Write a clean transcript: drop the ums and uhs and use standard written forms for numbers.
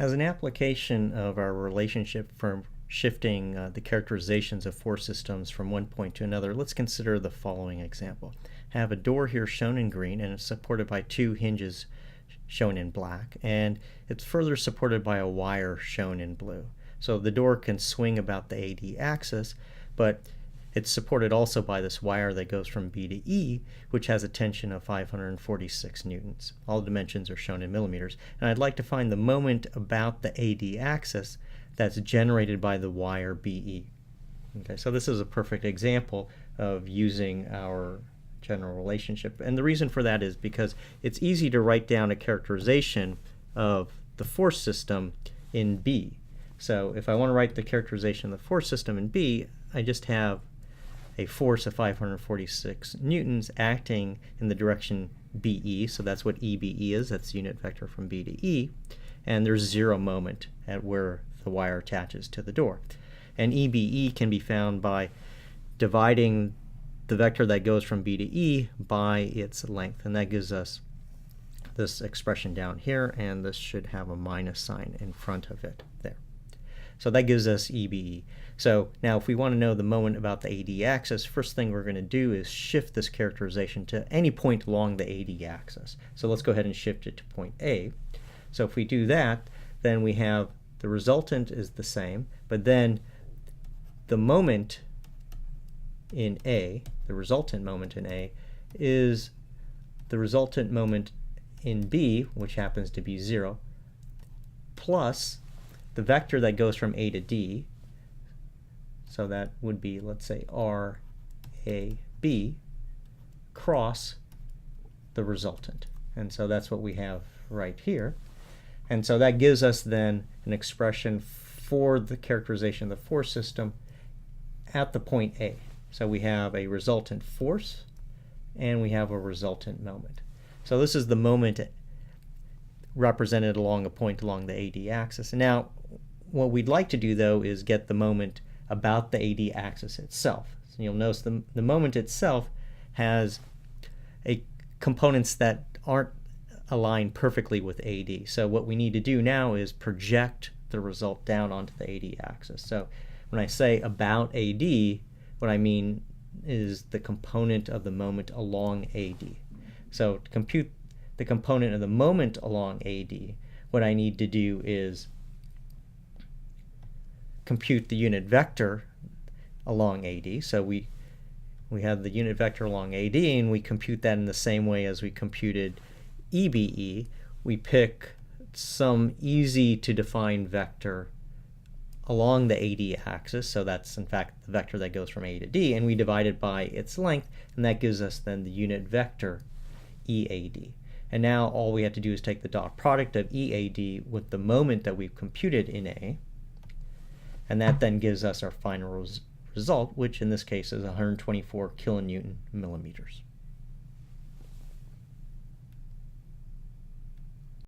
As an application of our relationship for shifting the characterizations of force systems from one point to another, let's consider the following example. I have a door here shown in green, and it's supported by two hinges shown in black, and it's further supported by a wire shown in blue. So the door can swing about the AD axis, but it's supported also by this wire that goes from B to E, which has a tension of 546 newtons. All dimensions are shown in millimeters. And I'd like to find the moment about the AD axis that's generated by the wire BE. Okay, so this is a perfect example of using our general relationship. And the reason for that is because it's easy to write down a characterization of the force system in B. So if I want to write the characterization of the force system in B, I just have a force of 546 newtons acting in the direction BE, so that's what EBE is, that's the unit vector from B to E, and there's zero moment at where the wire attaches to the door. And EBE can be found by dividing the vector that goes from B to E by its length, and that gives us this expression down here, and this should have a minus sign in front of it there. So that gives us EBE. So now if we want to know the moment about the AD axis, first thing we're going to do is shift this characterization to any point along the AD axis. So let's go ahead and shift it to point A. So if we do that, then we have the resultant is the same, but then the moment in A, the resultant moment in A, is the resultant moment in B, which happens to be 0, plus the vector that goes from A to D, so that would be, let's say, RAB, cross the resultant. And so that's what we have right here. And so that gives us then an expression for the characterization of the force system at the point A. So we have a resultant force, and we have a resultant moment. So this is the moment represented along a point along the AD axis. And now what we'd like to do, though, is get the moment about the AD axis itself. So you'll notice the moment itself has components that aren't aligned perfectly with AD. So what we need to do now is project the result down onto the AD axis. So when I say about AD, what I mean is the component of the moment along AD. So to compute the component of the moment along AD, what I need to do is compute the unit vector along AD. So we have the unit vector along AD, and we compute that in the same way as we computed EBE. We pick some easy to define vector along the AD axis, so that's in fact the vector that goes from A to D, and we divide it by its length, and that gives us then the unit vector EAD. And now all we have to do is take the dot product of EAD with the moment that we've computed in A, and that then gives us our final result, which in this case is 124 kilonewton millimeters.